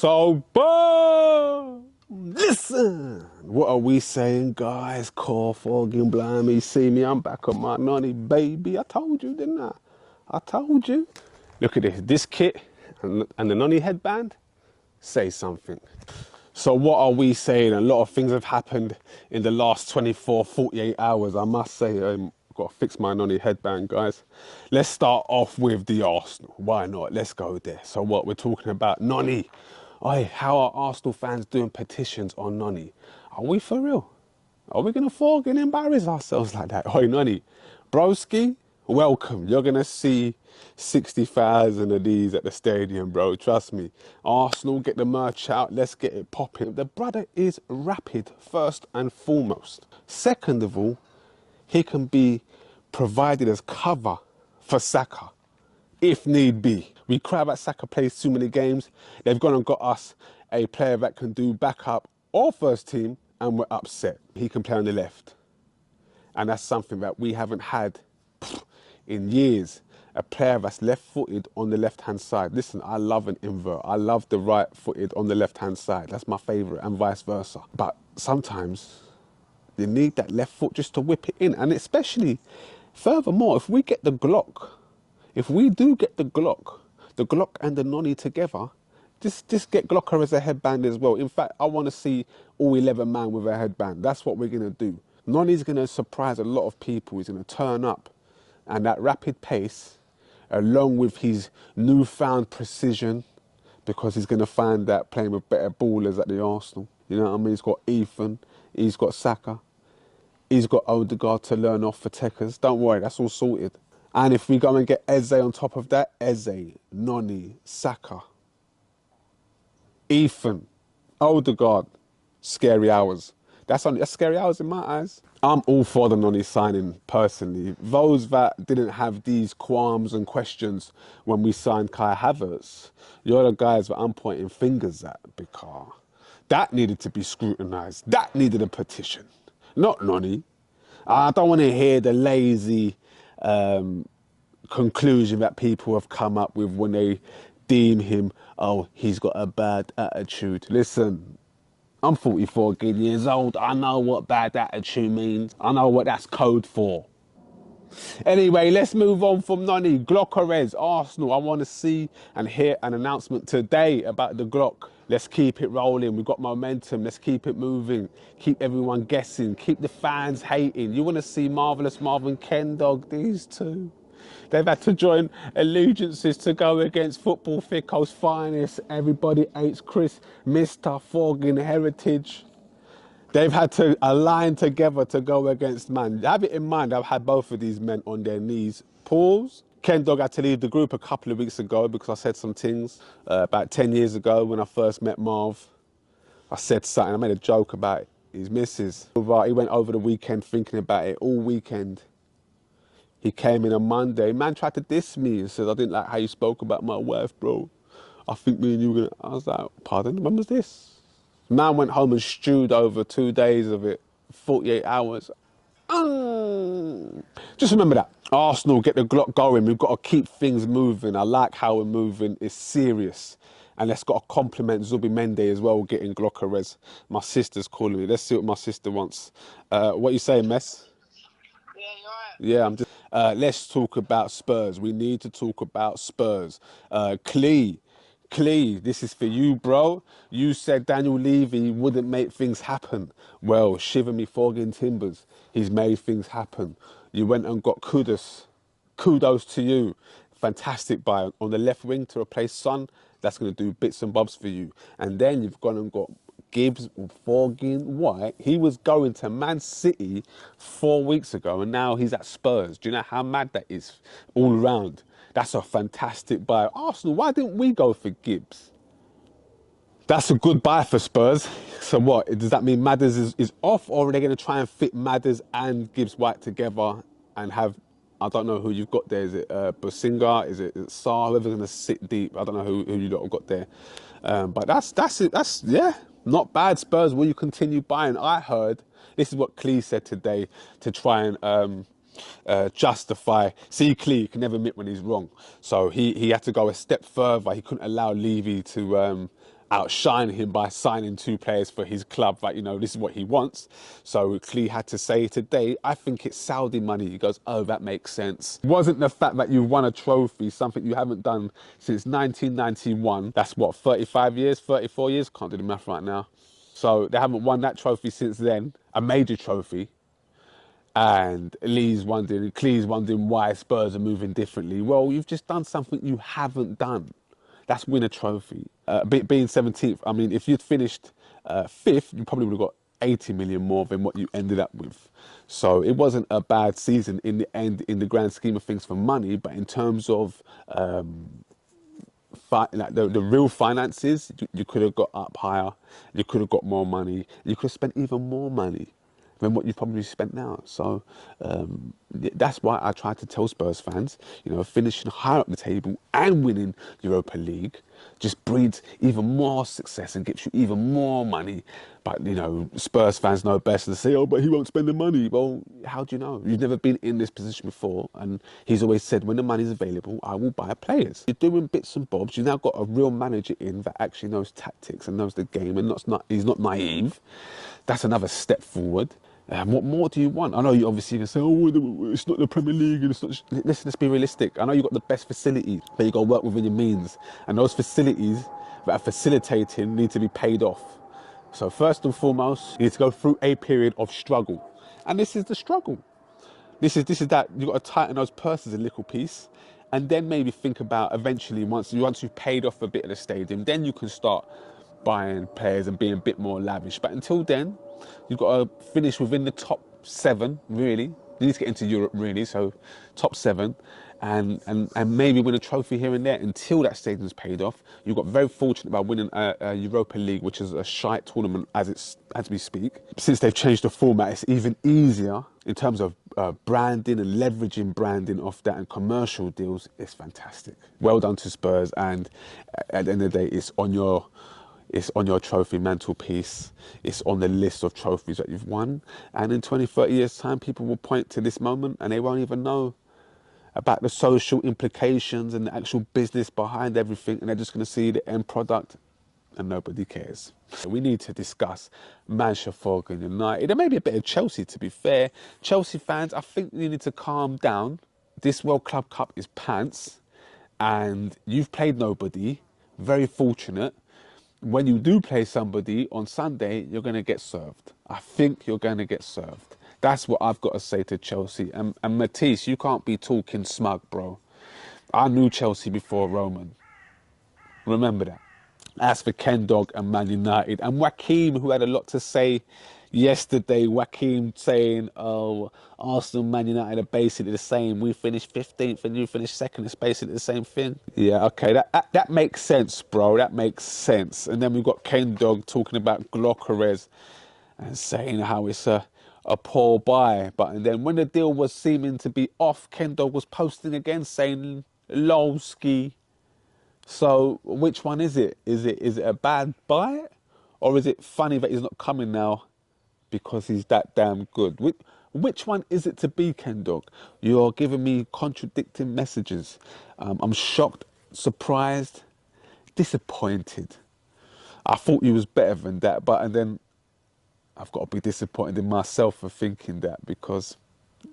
So, boom! Listen! What are we saying, guys? Call, fogging, blimey, see me, I'm back on my Noni, baby. I told you, didn't I? I told you. Look at this kit and the Noni headband. Say something. So what are we saying? A lot of things have happened in the last 24, 48 hours. I must say, got to fix my Noni headband, guys. Let's start off with the Arsenal. Why not? Let's go there. So what we're talking about, Noni. Oi, how are Arsenal fans doing petitions on Noni? Are we for real? Are we going to fall and embarrass ourselves like that? Oi, Noni. Broski, welcome. You're going to see 60,000 of these at the stadium, bro. Trust me. Arsenal, get the merch out. Let's get it popping. The brother is rapid, first and foremost. Second of all, he can be provided as cover for Saka, if need be. We cry about Saka plays too many games. They've gone and got us a player that can do backup or first team, and we're upset. He can play on the left. And that's something that we haven't had in years. A player that's left-footed on the left-hand side. Listen, I love an invert. I love the right-footed on the left-hand side. That's my favourite, and vice versa. But sometimes you need that left foot just to whip it in. And especially, furthermore, if we get the Glock, if we do get the Glock and the Noni together, just get Glocker as a headband as well. In fact, I want to see all 11 man with a headband. That's what we're going to do. Noni's going to surprise a lot of people. He's going to turn up. And that rapid pace, along with his newfound precision, because he's going to find that playing with better ballers at the Arsenal. You know what I mean? He's got Ethan, he's got Saka, he's got Odegaard to learn off for Techers. Don't worry, that's all sorted. And if we go and get Eze on top of that, Eze, Noni, Saka, Ethan, Odegaard, scary hours. That's scary hours in my eyes. I'm all for the Noni signing, personally. Those that didn't have these qualms and questions when we signed Kai Havertz, you're the guys that I'm pointing fingers at, because that needed to be scrutinised. That needed a petition, not Noni. I don't want to hear the lazy conclusion that people have come up with when they deem him, oh, he's got a bad attitude. Listen, I'm 44 years old. I know what bad attitude means. I know what that's code for. Anyway, let's move on from Noni. Glockerez, Arsenal. I want to see and hear an announcement today about the Glock. Let's keep it rolling. We've got momentum. Let's keep it moving. Keep everyone guessing. Keep the fans hating. You want to see Marvellous Marvin Ken Dog, these two. They've had to join allegiances to go against Football Fico's finest. Everybody hates Chris, Mr. Fogging Heritage. They've had to align together to go against man. Have it in mind, I've had both of these men on their knees. Pause. Ken Dog had to leave the group a couple of weeks ago because I said some things. About 10 years ago when I first met Marv, I said something, I made a joke about his missus. He went over the weekend thinking about it all weekend. He came in on Monday. Man tried to diss me and said, I didn't like how you spoke about my wife, bro. I think me and you were going to... I was like, pardon, when was this? Man went home and stewed over 2 days of it, 48 hours. Just remember that. Arsenal, get the Glock going. We've got to keep things moving. I like how we're moving. It's serious. And let's got to compliment Zubi Mende as well, getting Glockerez. My sister's calling me. Let's see what my sister wants. What you saying, Mess? Yeah, you're right. Yeah, I'm just... let's talk about Spurs. We need to talk about Spurs. Clee, this is for you, bro. You said Daniel Levy wouldn't make things happen. Well, shiver me fogging timbers. He's made things happen. You went and got kudos. Kudos to you. Fantastic buy on the left wing to replace Son. That's going to do bits and bobs for you. And then you've gone and got Gibbs, fogging White. He was going to Man City 4 weeks ago, and now he's at Spurs. Do you know how mad that is all around? That's a fantastic buy. Arsenal, why didn't we go for Gibbs? That's a good buy for Spurs. So what, does that mean Madders is off, or are they going to try and fit Madders and Gibbs White together and have, I don't know who you've got there. Is it Bosinga? Is it Sarr? Whoever's going to sit deep. I don't know who you lot have got there. But that's it. That's, yeah, not bad. Spurs, will you continue buying? I heard, this is what Clee said today to try and justify. See, Clee can never admit when he's wrong. So he had to go a step further. He couldn't allow Levy to outshine him by signing 2 players for his club. Like, you know, this is what he wants. So Klee had to say today, I think it's Saudi money. He goes, oh, that makes sense. It wasn't the fact that you won a trophy, something you haven't done since 1991. That's what, 35 years, 34 years? Can't do the math right now. So they haven't won that trophy since then, a major trophy. And Klee's wondering why Spurs are moving differently. Well, you've just done something you haven't done. That's win a trophy. Being 17th, I mean, if you'd finished 5th, you probably would have got 80 million more than what you ended up with. So it wasn't a bad season in the end, in the grand scheme of things for money, but in terms of like the real finances, you could have got up higher, you could have got more money, you could have spent even more money than what you probably spent now. So that's why I try to tell Spurs fans, you know, finishing higher up the table and winning Europa League just breeds even more success and gets you even more money. But, you know, Spurs fans know best and say, oh, but he won't spend the money. Well, how do you know? You've never been in this position before. And he's always said, when the money's available, I will buy players. You're doing bits and bobs. You've now got a real manager in that actually knows tactics and knows the game and he's not naive. That's another step forward. What more do you want? I know you obviously can say, oh, it's not the Premier League. And it's not. Listen, let's be realistic. I know you've got the best facilities, but you've got to work within your means. And those facilities that are facilitating need to be paid off. So first and foremost, you need to go through a period of struggle. And this is the struggle. This is that you've got to tighten those purses a little piece. And then maybe think about eventually, once you've paid off a bit of the stadium, then you can start buying players and being a bit more lavish. But until then, you've got to finish within the top 7, really. You need to get into Europe, really, so top 7. And maybe win a trophy here and there until that stadium's paid off. You got very fortunate by winning a Europa League, which is a shite tournament as we speak. Since they've changed the format, it's even easier in terms of branding and leveraging branding off that and commercial deals. It's fantastic. Well done to Spurs, and at the end of the day, it's on your trophy mantelpiece. It's on the list of trophies that you've won. And in 20, 30 years' time, people will point to this moment and they won't even know about the social implications and the actual business behind everything. And they're just going to see the end product and nobody cares. We need to discuss Manchester United and maybe a bit of Chelsea, to be fair. Chelsea fans, I think you need to calm down. This World Club Cup is pants and you've played nobody. Very fortunate. When you do play somebody on Sunday, you're going to get served. I think you're going to get served. That's what I've got to say to Chelsea. And Matisse, you can't be talking smug, bro. I knew Chelsea before Roman. Remember that. As for Ken Dog and Man United, and Joaquin, who had a lot to say yesterday, Joaquin saying, oh, Arsenal and Man United are basically the same. We finished 15th and you finished 2nd. It's basically the same thing. Yeah, okay, that makes sense, bro. That makes sense. And then we've got Ken Dog talking about Gyökeres and saying how it's a poor buy. And then when the deal was seeming to be off, Ken Dog was posting again saying, Lowski. So which one is it? Is it a bad buy? Or is it funny that he's not coming now because he's that damn good? Which one is it to be, Ken Dog? You're giving me contradicting messages. I'm shocked, surprised, disappointed. I thought you was better than that, and then I've got to be disappointed in myself for thinking that because,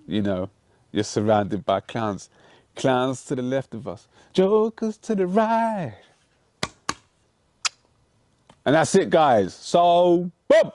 you know, you're surrounded by clowns. Clowns to the left of us, jokers to the right. And that's it, guys. So, boom!